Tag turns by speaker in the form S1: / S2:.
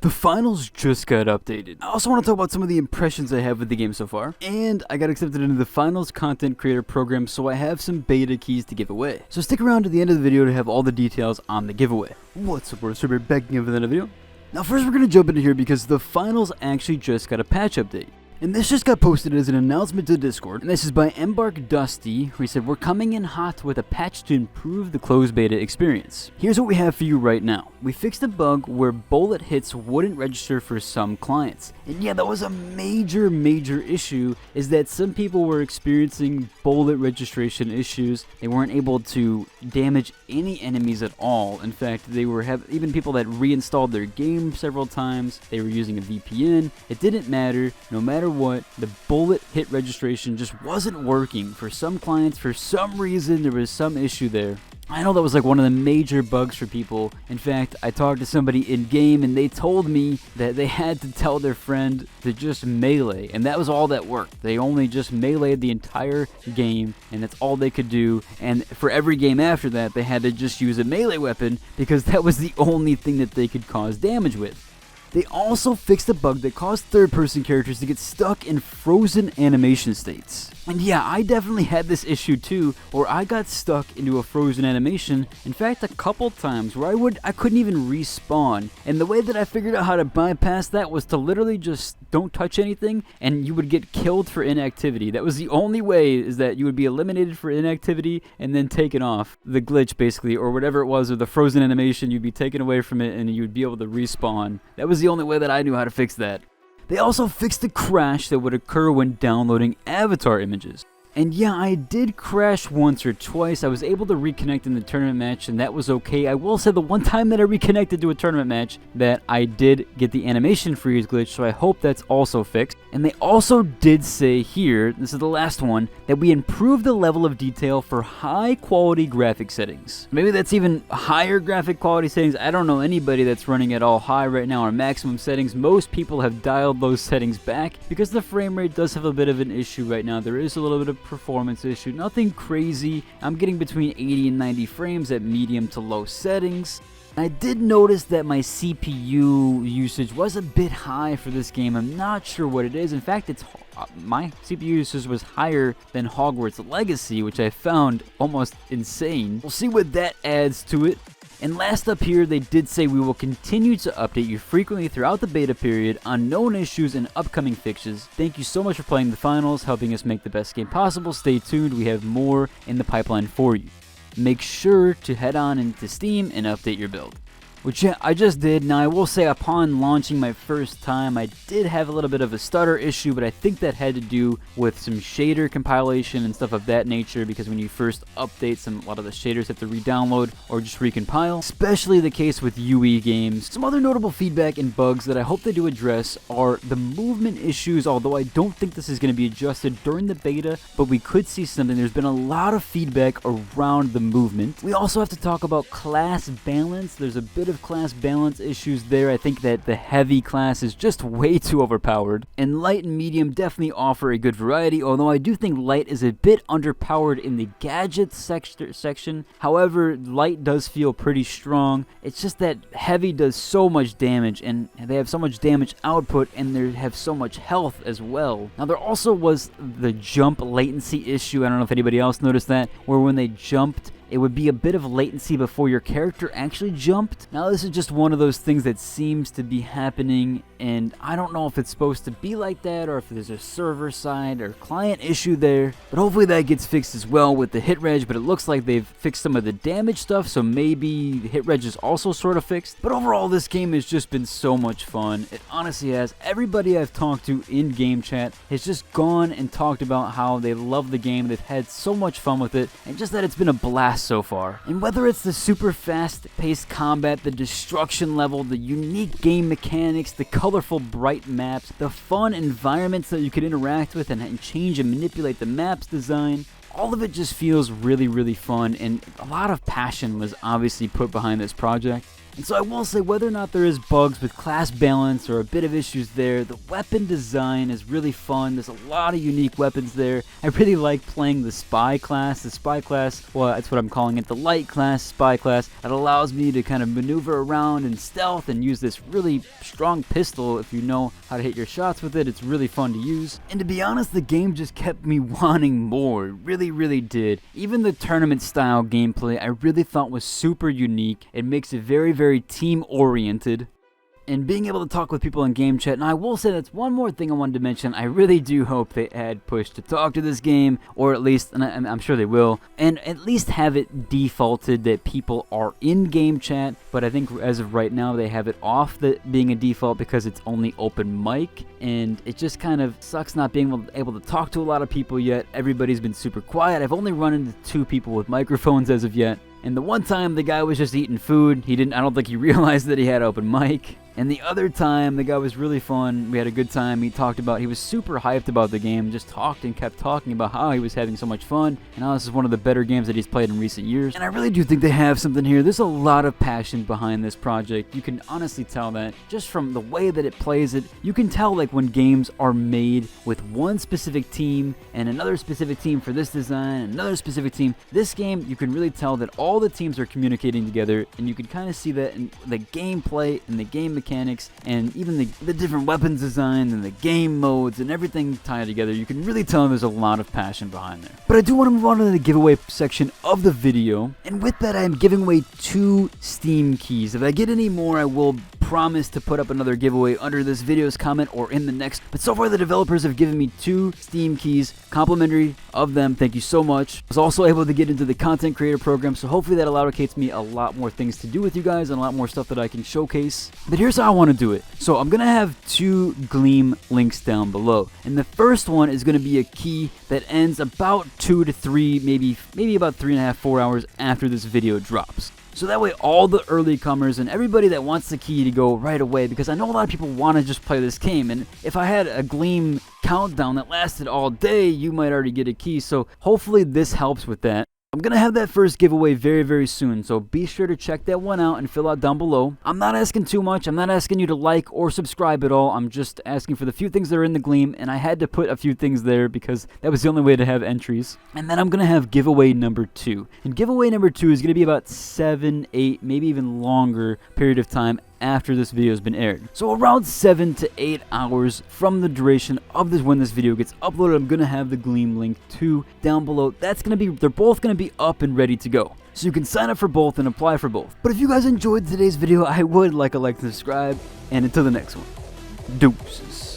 S1: The finals just got updated. I also want to talk about some of the impressions I have with the game so far. And I got accepted into the finals content creator program, so I have some beta keys to give away. So stick around to the end of the video to have all the details on the giveaway. What's up, world? We're back again with another video. Now first we're going to jump into here because the finals actually just got a patch update. And this just got posted as an announcement to Discord, and this is by Embark Dusty, who said, "We're coming in hot with a patch to improve the closed beta experience. Here's what we have for you right now. We fixed a bug where bullet hits wouldn't register for some clients." And yeah, that was a major issue, is that some people were experiencing bullet registration issues. They weren't able to damage any enemies at all. In fact, they were even people that reinstalled their game several times. They were using a VPN. It didn't matter. No matter what, the bullet hit registration just wasn't working for some clients. For some reason, there was some issue there. I know that was like one of the major bugs for people. In fact, I talked to somebody in game and they told me that they had to tell their friend to just melee, and that was all that worked. They only just meleeed the entire game, and that's all they could do. And for every game after that, they had to just use a melee weapon because that was the only thing that they could cause damage with. They also fixed a bug that caused third-person characters to get stuck in frozen animation states. And yeah, I definitely had this issue too, where I got stuck into a frozen animation. In fact, a couple times where I couldn't even respawn. And the way that I figured out how to bypass that was to literally just don't touch anything, and you would get killed for inactivity. That was the only way, is that you would be eliminated for inactivity and then taken off. The glitch basically, or whatever it was, or the frozen animation, you'd be taken away from it and you'd be able to respawn. That was the only way that I knew how to fix that. They also fixed the crash that would occur when downloading avatar images. And yeah, I did crash once or twice. I was able to reconnect in the tournament match, and that was okay. I will say the one time that I reconnected to a tournament match that I did get the animation freeze glitch, so I hope that's also fixed. And they also did say here, this is the last one, that we improved the level of detail for high quality graphic settings. Maybe that's even higher graphic quality settings. I don't know anybody that's running at all high right now or maximum settings. Most people have dialed those settings back because the frame rate does have a bit of an issue right now. There is a little bit of performance issue, nothing crazy. I'm getting between 80 and 90 frames at medium to low settings. I did notice that my CPU usage was a bit high for this game. I'm not sure what it is. In fact, my CPU usage was higher than Hogwarts Legacy, which I found almost insane. We'll see what that adds to it. And last up here, they did say we will continue to update you frequently throughout the beta period on known issues and upcoming fixes. Thank you so much for playing the finals, helping us make the best game possible. Stay tuned, we have more in the pipeline for you. Make sure to head on into Steam and update your build. Which I just did. Now I will say, upon launching my first time, I did have a little bit of a stutter issue, but I think that had to do with some shader compilation and stuff of that nature, because when you first update, a lot of the shaders have to re-download or just recompile, especially the case with UE games. Some other notable feedback and bugs that I hope they do address are the movement issues, although I don't think this is going to be adjusted during the beta, but we could see something. There's been a lot of feedback around the movement. We also have to talk about class balance. There's a bit of class balance issues there. I think that the heavy class is just way too overpowered, and light and medium definitely offer a good variety, although I do think light is a bit underpowered in the gadgets section. However, light does feel pretty strong. It's just that heavy does so much damage, and they have so much damage output, and they have so much health as well. Now there also was the jump latency issue. I don't know if anybody else noticed that, where when they jumped, it would be a bit of latency before your character actually jumped. Now this is just one of those things that seems to be happening, and I don't know if it's supposed to be like that or if there's a server side or client issue there, but hopefully that gets fixed as well with the hit reg. But it looks like they've fixed some of the damage stuff, so maybe the hit reg is also sort of fixed. But overall, this game has just been so much fun. It honestly has. Everybody I've talked to in game chat has just gone and talked about how they love the game, they've had so much fun with it, and just that it's been a blast so far. And whether it's the super fast-paced combat, the destruction level, the unique game mechanics, the colorful bright maps, the fun environments that you could interact with and change and manipulate the map's design, all of it just feels really fun, and a lot of passion was obviously put behind this project. And so I will say, whether or not there is bugs with class balance or a bit of issues there, the weapon design is really fun. There's a lot of unique weapons there. I really like playing the spy class. The spy class, well, that's what I'm calling it, the light class, spy class. It allows me to kind of maneuver around in stealth and use this really strong pistol. If you know how to hit your shots with it, it's really fun to use. And to be honest, the game just kept me wanting more. It really did. Even the tournament style gameplay I really thought was super unique. It makes it very team oriented. And being able to talk with people in game chat. And I will say that's one more thing I wanted to mention. I really do hope they add push to talk to this game, or at least, and I'm sure they will, and at least have it defaulted that people are in game chat. But I think as of right now, they have it off being a default because it's only open mic, and it just kind of sucks not being able to talk to a lot of people yet. Everybody's been super quiet. I've only run into 2 people with microphones as of yet. And the one time the guy was just eating food. I don't think he realized that he had open mic. And the other time, the guy was really fun. We had a good time. He was super hyped about the game, just talked and kept talking about how he was having so much fun, and how this is one of the better games that he's played in recent years. And I really do think they have something here. There's a lot of passion behind this project. You can honestly tell that just from the way that it plays it. You can tell like when games are made with one specific team and another specific team for this design, another specific team. This game, you can really tell that all the teams are communicating together, and you can kind of see that in the gameplay and the game mechanics, and even the different weapons design and the game modes and everything tied together. You can really tell there's a lot of passion behind there. But I do want to move on to the giveaway section of the video, and with that I am giving away 2 Steam keys. If I get any more, I will promise to put up another giveaway under this video's comment or in the next. But so far the developers have given me 2 Steam keys, complimentary of them. Thank you so much. I was also able to get into the content creator program, so hopefully that allocates me a lot more things to do with you guys and a lot more stuff that I can showcase. But here's how I want to do it. So I'm gonna have 2 Gleam links down below, and the first one is gonna be a key that ends about 2 to 3, maybe about 3.5, 4 hours after this video drops. So that way all the early comers and everybody that wants the key to go right away, because I know a lot of people want to just play this game, and if I had a Gleam countdown that lasted all day, you might already get a key. So hopefully this helps with that. I'm going to have that first giveaway very soon, so be sure to check that one out and fill out down below. I'm not asking too much. I'm not asking you to like or subscribe at all. I'm just asking for the few things that are in the Gleam, and I had to put a few things there because that was the only way to have entries. And then I'm going to have giveaway number 2. And giveaway number 2 is going to be about 7, 8, maybe even longer period of time after this video has been aired. So around 7 to 8 hours from the duration of this when this video gets uploaded, I'm gonna have the Gleam link 2 down below. They're both gonna be up and ready to go. So you can sign up for both and apply for both. But if you guys enjoyed today's video, I would like to subscribe, and until the next one, deuces.